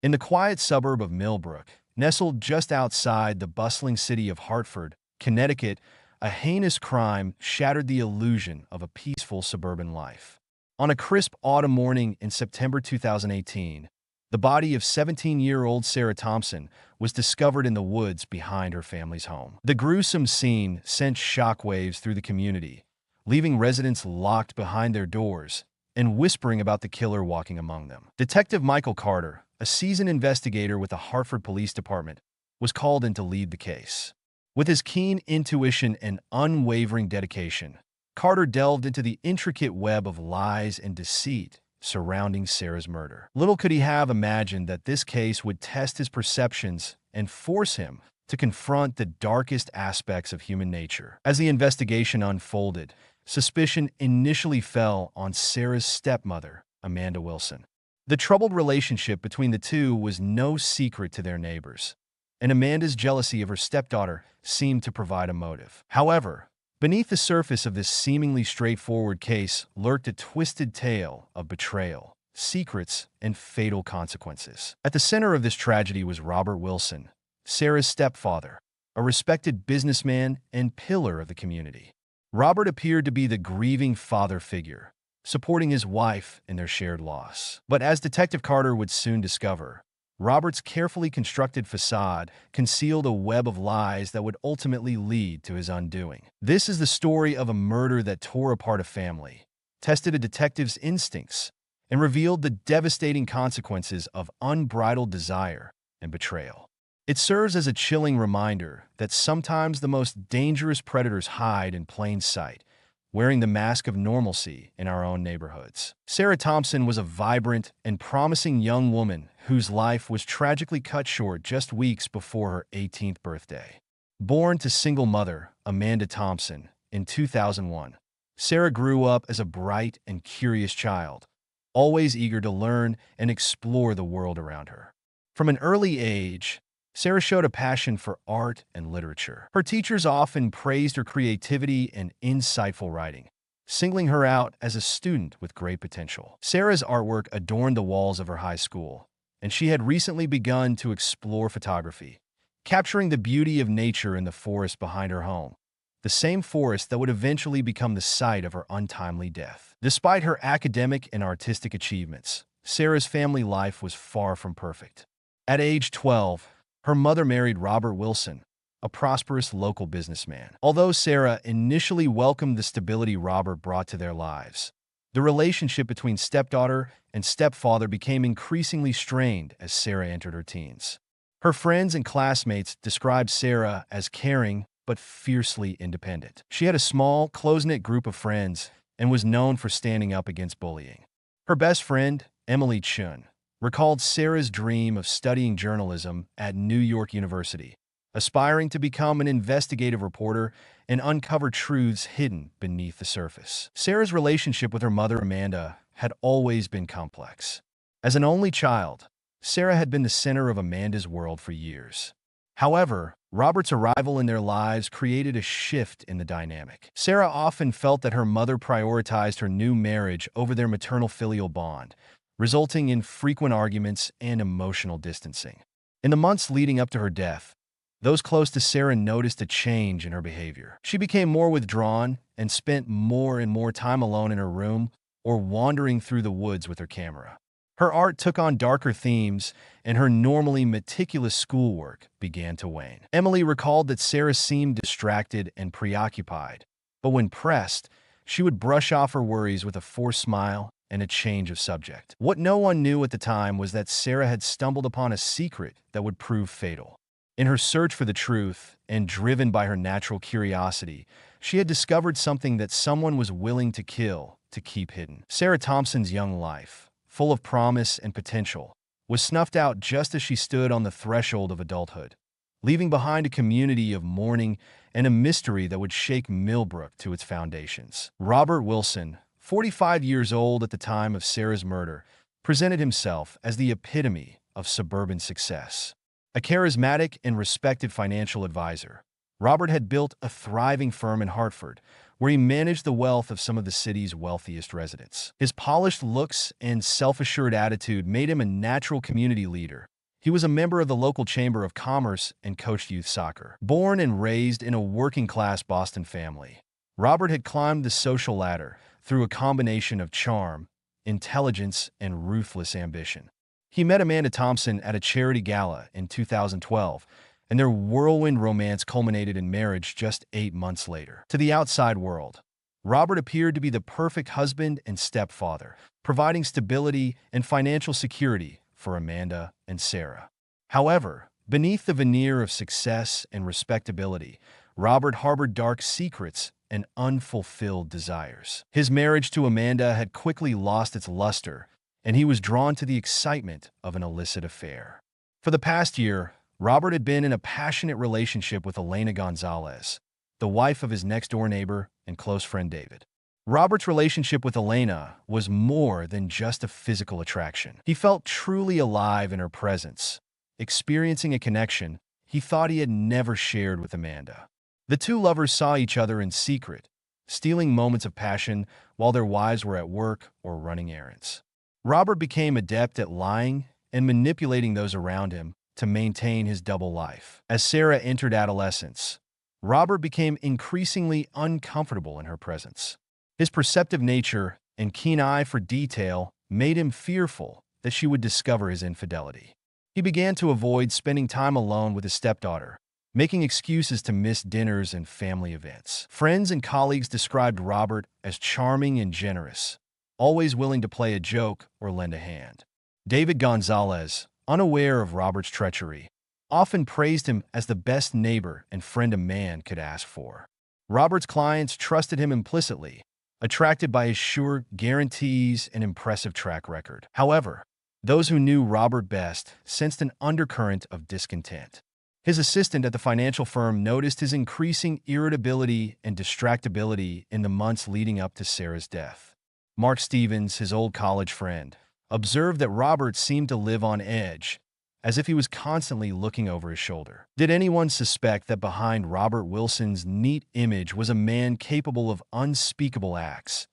In the quiet suburb of Millbrook, nestled just outside the bustling city of Hartford, Connecticut, a heinous crime shattered the illusion of a peaceful suburban life. On a crisp autumn morning in September 2018, the body of 17-year-old Sarah Thompson was discovered in the woods behind her family's home. The gruesome scene sent shockwaves through the community, leaving residents locked behind their doors and whispering about the killer walking among them. Detective Michael Carter, a seasoned investigator with the Hartford Police Department, was called in to lead the case. With his keen intuition and unwavering dedication, Carter delved into the intricate web of lies and deceit surrounding Sarah's murder. Little could he have imagined that this case would test his perceptions and force him to confront the darkest aspects of human nature. As the investigation unfolded, suspicion initially fell on Sarah's stepmother, Amanda Wilson. The troubled relationship between the two was no secret to their neighbors, and Amanda's jealousy of her stepdaughter seemed to provide a motive. However, beneath the surface of this seemingly straightforward case lurked a twisted tale of betrayal, secrets, and fatal consequences. At the center of this tragedy was Robert Wilson, Sarah's stepfather, a respected businessman and pillar of the community. Robert appeared to be the grieving father figure, supporting his wife in their shared loss. But as Detective Carter would soon discover, Robert's carefully constructed facade concealed a web of lies that would ultimately lead to his undoing. This is the story of a murder that tore apart a family, tested a detective's instincts, and revealed the devastating consequences of unbridled desire and betrayal. It serves as a chilling reminder that sometimes the most dangerous predators hide in plain sight, wearing the mask of normalcy in our own neighborhoods. Sarah Thompson was a vibrant and promising young woman whose life was tragically cut short just weeks before her 18th birthday. Born to single mother Amanda Thompson in 2001, Sarah grew up as a bright and curious child, always eager to learn and explore the world around her. From an early age, Sarah showed a passion for art and literature. Her teachers often praised her creativity and insightful writing, singling her out as a student with great potential. Sarah's artwork adorned the walls of her high school, and she had recently begun to explore photography, capturing the beauty of nature in the forest behind her home, the same forest that would eventually become the site of her untimely death. Despite her academic and artistic achievements, Sarah's family life was far from perfect. At age 12, her mother married Robert Wilson, a prosperous local businessman. Although Sarah initially welcomed the stability Robert brought to their lives, the relationship between stepdaughter and stepfather became increasingly strained as Sarah entered her teens. Her friends and classmates described Sarah as caring but fiercely independent. She had a small, close-knit group of friends and was known for standing up against bullying. Her best friend, Emily Chun, recalled Sarah's dream of studying journalism at New York University, aspiring to become an investigative reporter and uncover truths hidden beneath the surface. Sarah's relationship with her mother, Amanda, had always been complex. As an only child, Sarah had been the center of Amanda's world for years. However, Robert's arrival in their lives created a shift in the dynamic. Sarah often felt that her mother prioritized her new marriage over their maternal filial bond, resulting in frequent arguments and emotional distancing. In the months leading up to her death, those close to Sarah noticed a change in her behavior. She became more withdrawn and spent more and more time alone in her room or wandering through the woods with her camera. Her art took on darker themes, and her normally meticulous schoolwork began to wane. Emily recalled that Sarah seemed distracted and preoccupied, but when pressed, she would brush off her worries with a forced smile and a change of subject. What no one knew at the time was that Sarah had stumbled upon a secret that would prove fatal. In her search for the truth, and driven by her natural curiosity, she had discovered something that someone was willing to kill to keep hidden. Sarah Thompson's young life, full of promise and potential, was snuffed out just as she stood on the threshold of adulthood, leaving behind a community of mourning and a mystery that would shake Millbrook to its foundations. Robert Wilson, 45 years old at the time of Sarah's murder, presented himself as the epitome of suburban success. A charismatic and respected financial advisor, Robert had built a thriving firm in Hartford, where he managed the wealth of some of the city's wealthiest residents. His polished looks and self-assured attitude made him a natural community leader. He was a member of the local Chamber of Commerce and coached youth soccer. Born and raised in a working-class Boston family, Robert had climbed the social ladder through a combination of charm, intelligence, and ruthless ambition. He met Amanda Thompson at a charity gala in 2012, and their whirlwind romance culminated in marriage just 8 months later. To the outside world, Robert appeared to be the perfect husband and stepfather, providing stability and financial security for Amanda and Sarah. However, beneath the veneer of success and respectability, Robert harbored dark secrets and unfulfilled desires. His marriage to Amanda had quickly lost its luster, and he was drawn to the excitement of an illicit affair. For the past year, Robert had been in a passionate relationship with Elena Gonzalez, the wife of his next-door neighbor and close friend David. Robert's relationship with Elena was more than just a physical attraction. He felt truly alive in her presence, experiencing a connection he thought he had never shared with Amanda. The two lovers saw each other in secret, stealing moments of passion while their wives were at work or running errands. Robert became adept at lying and manipulating those around him to maintain his double life. As Sarah entered adolescence, Robert became increasingly uncomfortable in her presence. His perceptive nature and keen eye for detail made him fearful that she would discover his infidelity. He began to avoid spending time alone with his stepdaughter, making excuses to miss dinners and family events. Friends and colleagues described Robert as charming and generous, always willing to play a joke or lend a hand. David Gonzalez, unaware of Robert's treachery, often praised him as the best neighbor and friend a man could ask for. Robert's clients trusted him implicitly, attracted by his sure guarantees and impressive track record. However, those who knew Robert best sensed an undercurrent of discontent. His assistant at the financial firm noticed his increasing irritability and distractibility in the months leading up to Sarah's death. Mark Stevens, his old college friend, observed that Robert seemed to live on edge, as if he was constantly looking over his shoulder. Did anyone suspect that behind Robert Wilson's neat image was a man capable of unspeakable acts,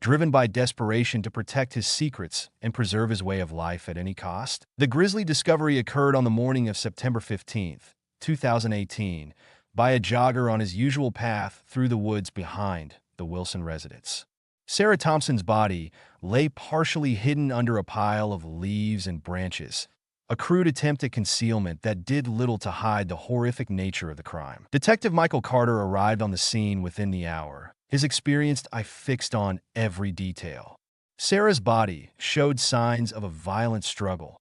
driven by desperation to protect his secrets and preserve his way of life at any cost? The grisly discovery occurred on the morning of September 15, 2018, by a jogger on his usual path through the woods behind the Wilson residence. Sarah Thompson's body lay partially hidden under a pile of leaves and branches, a crude attempt at concealment that did little to hide the horrific nature of the crime. Detective Michael Carter arrived on the scene within the hour, his experienced eye fixed on every detail. Sarah's body showed signs of a violent struggle.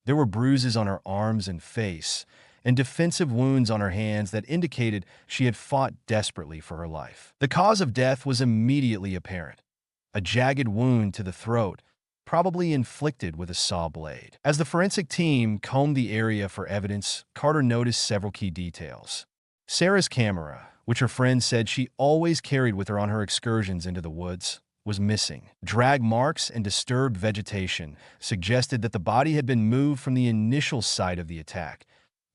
There were bruises on her arms and face, and defensive wounds on her hands that indicated she had fought desperately for her life. The cause of death was immediately apparent: a jagged wound to the throat, probably inflicted with a saw blade. As the forensic team combed the area for evidence, Carter noticed several key details. Sarah's camera, which her friend said she always carried with her on her excursions into the woods, was missing. Drag marks and disturbed vegetation suggested that the body had been moved from the initial site of the attack,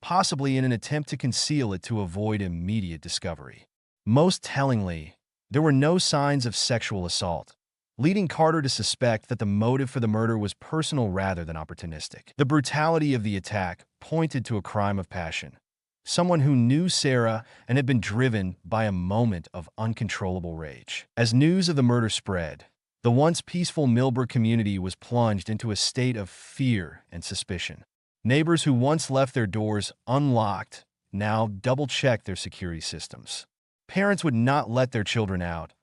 possibly in an attempt to conceal it to avoid immediate discovery. Most tellingly, there were no signs of sexual assault, leading Carter to suspect that the motive for the murder was personal rather than opportunistic. The brutality of the attack pointed to a crime of passion. Someone who knew Sarah and had been driven by a moment of uncontrollable rage. As news of the murder spread, the once peaceful Millbrook community was plunged into a state of fear and suspicion. Neighbors who once left their doors unlocked now double-checked their security systems. Parents would not let their children out,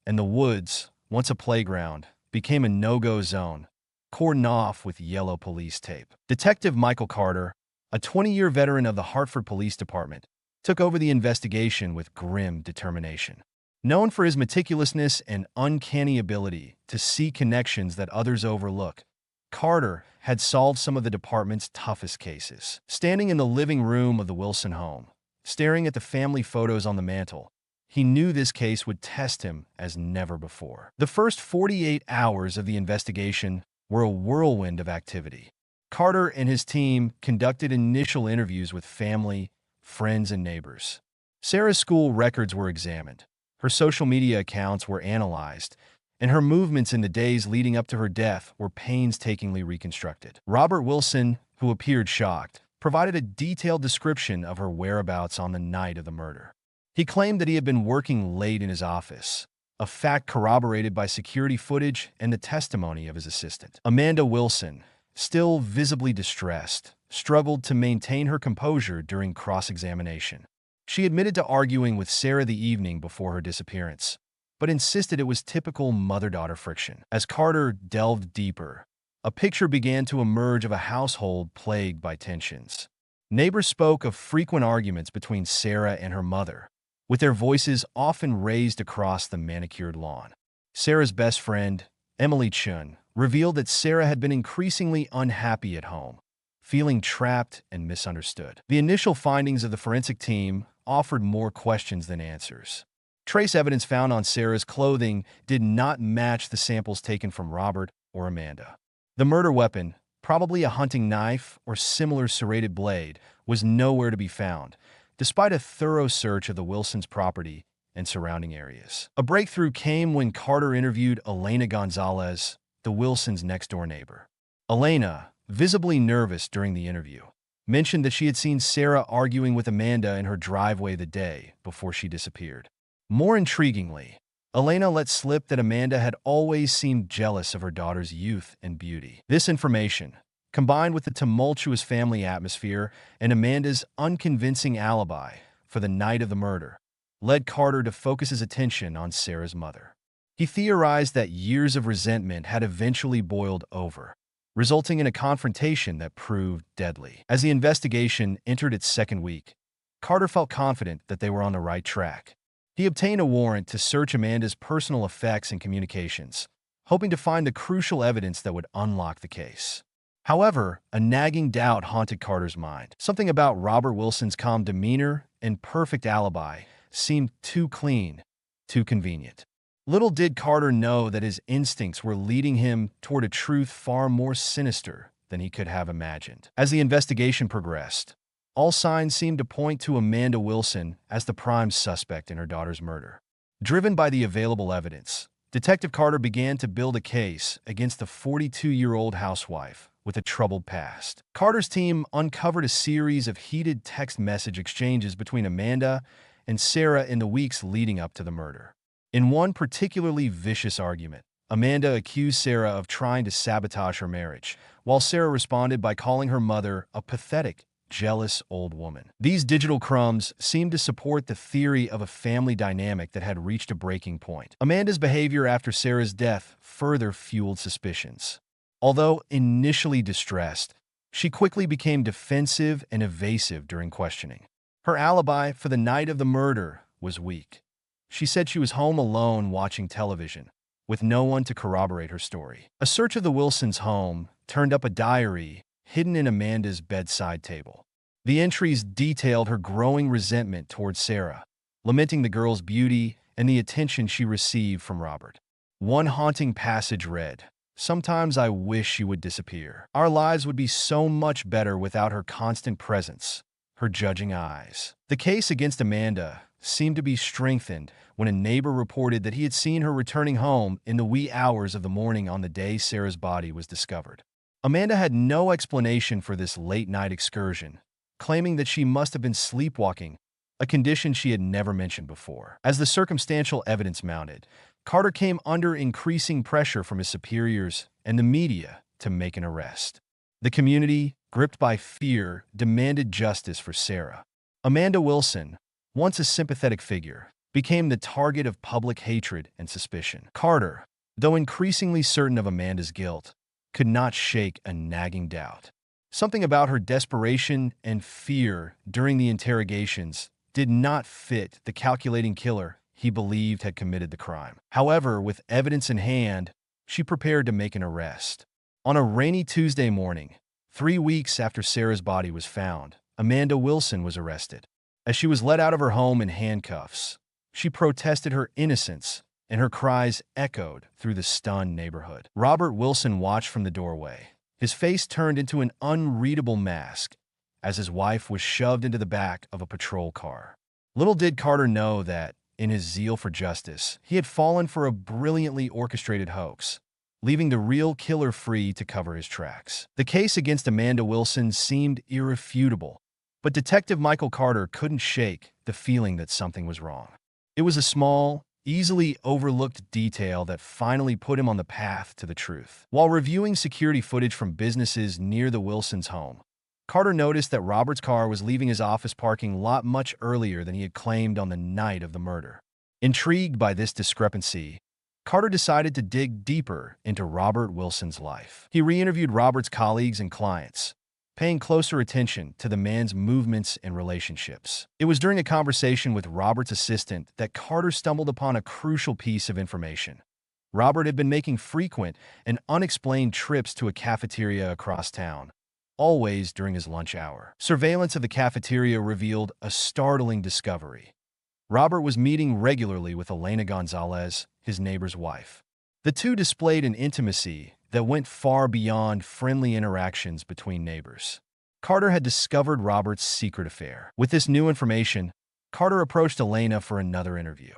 and the woods, once a playground, became a no-go zone, cordoned off with yellow police tape. Detective Michael Carter, a 20-year veteran of the Hartford Police Department, took over the investigation with grim determination. Known for his meticulousness and uncanny ability to see connections that others overlook, Carter had solved some of the department's toughest cases. Standing in the living room of the Wilson home, staring at the family photos on the mantel, he knew this case would test him as never before. The first 48 hours of the investigation were a whirlwind of activity. Carter and his team conducted initial interviews with family, friends, and neighbors. Sarah's school records were examined, Her social media accounts were analyzed, and her movements in the days leading up to her death were painstakingly reconstructed. Robert Wilson, who appeared shocked, provided a detailed description of her whereabouts on the night of the murder. He claimed that he had been working late in his office, a fact corroborated by security footage and the testimony of his assistant. Amanda Wilson, still visibly distressed, struggled to maintain her composure during cross-examination. She admitted to arguing with Sarah the evening before her disappearance, but insisted it was typical mother-daughter friction. As Carter delved deeper, a picture began to emerge of a household plagued by tensions. Neighbors spoke of frequent arguments between Sarah and her mother, with their voices often raised across the manicured lawn. Sarah's best friend, Emily Chun, revealed that Sarah had been increasingly unhappy at home, feeling trapped and misunderstood. The initial findings of the forensic team offered more questions than answers. Trace evidence found on Sarah's clothing did not match the samples taken from Robert or Amanda. The murder weapon, probably a hunting knife or similar serrated blade, was nowhere to be found, despite a thorough search of the Wilsons' property and surrounding areas. A breakthrough came when Carter interviewed Elena Gonzalez, the Wilsons' next-door neighbor. Elena, visibly nervous during the interview, mentioned that she had seen Sarah arguing with Amanda in her driveway the day before she disappeared. More intriguingly, Elena let slip that Amanda had always seemed jealous of her daughter's youth and beauty. This information, combined with the tumultuous family atmosphere and Amanda's unconvincing alibi for the night of the murder, led Carter to focus his attention on Sarah's mother. He theorized that years of resentment had eventually boiled over, resulting in a confrontation that proved deadly. As the investigation entered its second week, Carter felt confident that they were on the right track. He obtained a warrant to search Amanda's personal effects and communications, hoping to find the crucial evidence that would unlock the case. However, a nagging doubt haunted Carter's mind. Something about Robert Wilson's calm demeanor and perfect alibi seemed too clean, too convenient. Little did Carter know that his instincts were leading him toward a truth far more sinister than he could have imagined. As the investigation progressed, all signs seemed to point to Amanda Wilson as the prime suspect in her daughter's murder. Driven by the available evidence, Detective Carter began to build a case against the 42-year-old housewife with a troubled past. Carter's team uncovered a series of heated text message exchanges between Amanda and Sarah in the weeks leading up to the murder. In one particularly vicious argument, Amanda accused Sarah of trying to sabotage her marriage, while Sarah responded by calling her mother a pathetic, jealous old woman. These digital crumbs seemed to support the theory of a family dynamic that had reached a breaking point. Amanda's behavior after Sarah's death further fueled suspicions. Although initially distressed, she quickly became defensive and evasive during questioning. Her alibi for the night of the murder was weak. She said she was home alone watching television, with no one to corroborate her story. A search of the Wilsons' home turned up a diary hidden in Amanda's bedside table. The entries detailed her growing resentment towards Sarah, lamenting the girl's beauty and the attention she received from Robert. One haunting passage read, "Sometimes I wish she would disappear. Our lives would be so much better without her constant presence, her judging eyes." The case against Amanda seemed to be strengthened when a neighbor reported that he had seen her returning home in the wee hours of the morning on the day Sarah's body was discovered. Amanda had no explanation for this late-night excursion, claiming that she must have been sleepwalking, a condition she had never mentioned before. As the circumstantial evidence mounted, Carter came under increasing pressure from his superiors and the media to make an arrest. The community, gripped by fear, demanded justice for Sarah. Amanda Wilson, once a sympathetic figure, became the target of public hatred and suspicion. Carter, though increasingly certain of Amanda's guilt, could not shake a nagging doubt. Something about her desperation and fear during the interrogations did not fit the calculating killer he believed had committed the crime. However, with evidence in hand, she prepared to make an arrest. On a rainy Tuesday morning, 3 weeks after Sarah's body was found, Amanda Wilson was arrested. As she was led out of her home in handcuffs, she protested her innocence, and her cries echoed through the stunned neighborhood. Robert Wilson watched from the doorway, his face turned into an unreadable mask as his wife was shoved into the back of a patrol car. Little did Carter know that, in his zeal for justice, he had fallen for a brilliantly orchestrated hoax, leaving the real killer free to cover his tracks. The case against Amanda Wilson seemed irrefutable, but Detective Michael Carter couldn't shake the feeling that something was wrong. It was a small, easily overlooked detail that finally put him on the path to the truth. While reviewing security footage from businesses near the Wilsons' home, Carter noticed that Robert's car was leaving his office parking lot much earlier than he had claimed on the night of the murder. Intrigued by this discrepancy, Carter decided to dig deeper into Robert Wilson's life. He re-interviewed Robert's colleagues and clients, paying closer attention to the man's movements and relationships. It was during a conversation with Robert's assistant that Carter stumbled upon a crucial piece of information. Robert had been making frequent and unexplained trips to a cafeteria across town, always during his lunch hour. Surveillance of the cafeteria revealed a startling discovery. Robert was meeting regularly with Elena Gonzalez, his neighbor's wife. The two displayed an intimacy that went far beyond friendly interactions between neighbors. Carter had discovered Robert's secret affair. With this new information, Carter approached Elena for another interview.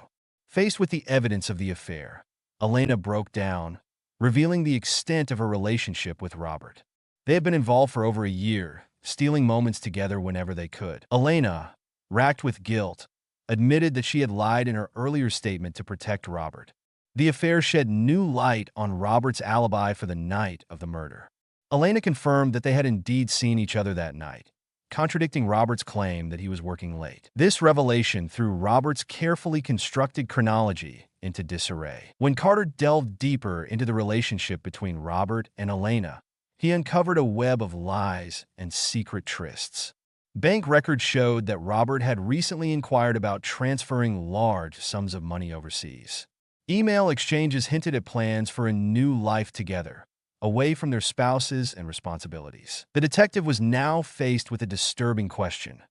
Faced with the evidence of the affair, Elena broke down, revealing the extent of her relationship with Robert. They had been involved for over a year, stealing moments together whenever they could. Elena, racked with guilt, admitted that she had lied in her earlier statement to protect Robert. The affair shed new light on Robert's alibi for the night of the murder. Elena confirmed that they had indeed seen each other that night, contradicting Robert's claim that he was working late. This revelation threw Robert's carefully constructed chronology into disarray. When Carter delved deeper into the relationship between Robert and Elena, he uncovered a web of lies and secret trysts. Bank records showed that Robert had recently inquired about transferring large sums of money overseas. Email exchanges hinted at plans for a new life together, away from their spouses and responsibilities. The detective was now faced with a disturbing question.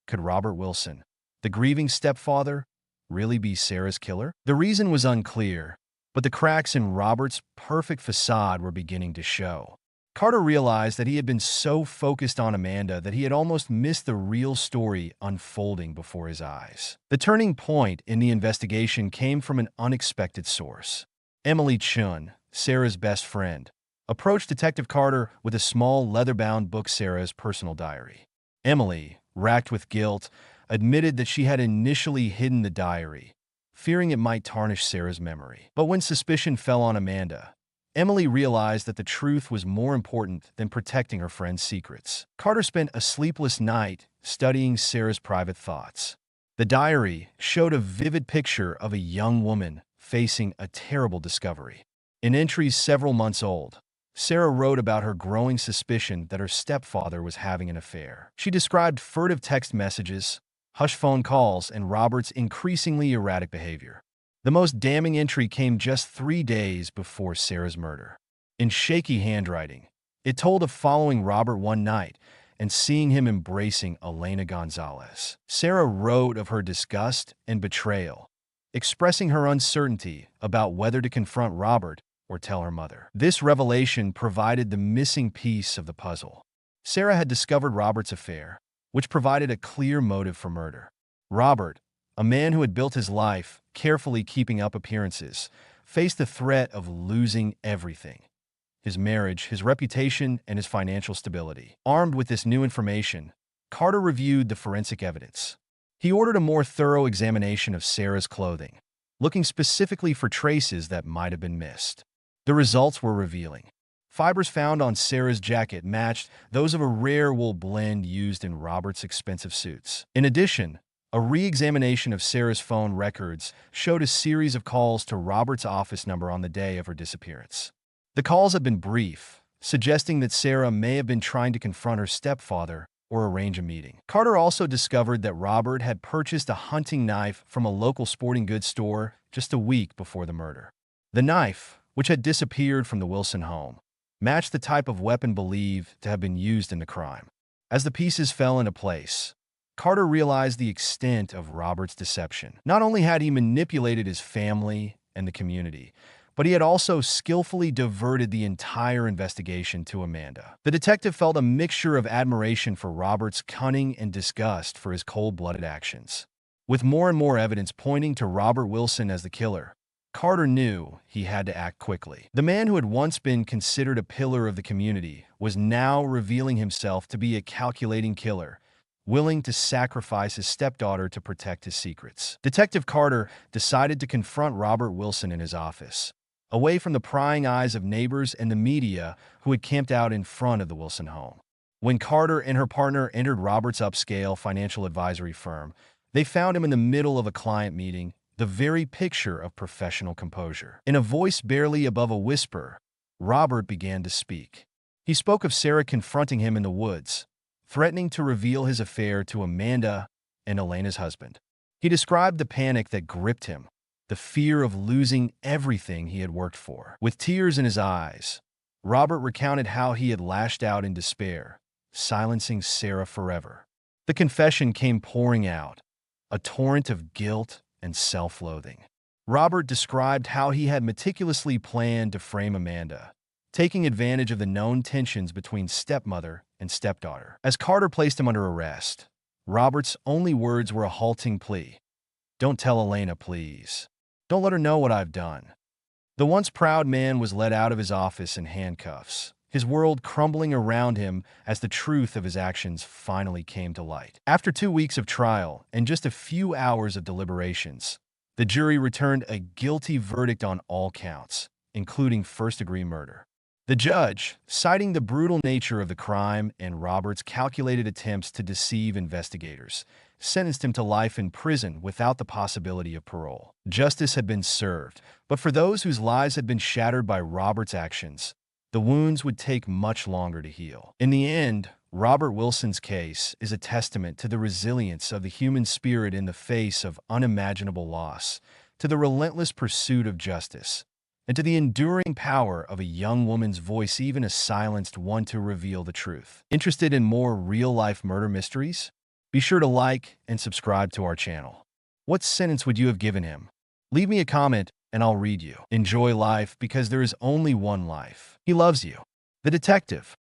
Could Robert Wilson, the grieving stepfather, really be Sarah's killer? The reason was unclear, but the cracks in Robert's perfect facade were beginning to show. Carter realized that he had been so focused on Amanda that he had almost missed the real story unfolding before his eyes. The turning point in the investigation came from an unexpected source. Emily Chun, Sarah's best friend, approached Detective Carter with a small leather-bound book, Sarah's personal diary. Emily, racked with guilt, admitted that she had initially hidden the diary, fearing it might tarnish Sarah's memory. But when suspicion fell on Amanda, Emily realized that the truth was more important than protecting her friend's secrets. Carter spent a sleepless night studying Sarah's private thoughts. The diary showed a vivid picture of a young woman facing a terrible discovery. In entries several months old, Sarah wrote about her growing suspicion that her stepfather was having an affair. She described furtive text messages, hushed phone calls, and Robert's increasingly erratic behavior. The most damning entry came just 3 days before Sarah's murder. In shaky handwriting, it told of following Robert one night and seeing him embracing Elena Gonzalez. Sarah wrote of her disgust and betrayal, expressing her uncertainty about whether to confront Robert or tell her mother. This revelation provided the missing piece of the puzzle. Sarah had discovered Robert's affair, which provided a clear motive for murder. Robert, a man who had built his life carefully keeping up appearances, faced the threat of losing everything: his marriage, his reputation, and his financial stability. Armed with this new information, Carter reviewed the forensic evidence. He ordered a more thorough examination of Sarah's clothing, looking specifically for traces that might have been missed. The results were revealing. Fibers found on Sarah's jacket matched those of a rare wool blend used in Robert's expensive suits. In addition, a re-examination of Sarah's phone records showed a series of calls to Robert's office number on the day of her disappearance. The calls had been brief, suggesting that Sarah may have been trying to confront her stepfather or arrange a meeting. Carter also discovered that Robert had purchased a hunting knife from a local sporting goods store just a week before the murder. The knife, which had disappeared from the Wilson home, matched the type of weapon believed to have been used in the crime. As the pieces fell into place, Carter realized the extent of Robert's deception. Not only had he manipulated his family and the community, but he had also skillfully diverted the entire investigation to Amanda. The detective felt a mixture of admiration for Robert's cunning and disgust for his cold-blooded actions. With more and more evidence pointing to Robert Wilson as the killer, Carter knew he had to act quickly. The man who had once been considered a pillar of the community was now revealing himself to be a calculating killer, willing to sacrifice his stepdaughter to protect his secrets. Detective Carter decided to confront Robert Wilson in his office, away from the prying eyes of neighbors and the media who had camped out in front of the Wilson home. When Carter and her partner entered Robert's upscale financial advisory firm, they found him in the middle of a client meeting, the very picture of professional composure. In a voice barely above a whisper, Robert began to speak. He spoke of Sarah confronting him in the woods, threatening to reveal his affair to Amanda and Elena's husband. He described the panic that gripped him, the fear of losing everything he had worked for. With tears in his eyes, Robert recounted how he had lashed out in despair, silencing Sarah forever. The confession came pouring out, a torrent of guilt and self-loathing. Robert described how he had meticulously planned to frame Amanda, taking advantage of the known tensions between stepmother and stepdaughter. As Carter placed him under arrest, Robert's only words were a halting plea. "Don't tell Elena, please. Don't let her know what I've done." The once proud man was led out of his office in handcuffs, his world crumbling around him as the truth of his actions finally came to light. After 2 weeks of trial and just a few hours of deliberations, the jury returned a guilty verdict on all counts, including first-degree murder. The judge, citing the brutal nature of the crime and Robert's calculated attempts to deceive investigators, sentenced him to life in prison without the possibility of parole. Justice had been served, but for those whose lives had been shattered by Robert's actions, the wounds would take much longer to heal. In the end, Robert Wilson's case is a testament to the resilience of the human spirit in the face of unimaginable loss, to the relentless pursuit of justice, and to the enduring power of a young woman's voice, even a silenced one, to reveal the truth. Interested in more real-life murder mysteries? Be sure to like and subscribe to our channel. What sentence would you have given him? Leave me a comment and I'll read you. Enjoy life because there is only one life. He loves you. The Detective.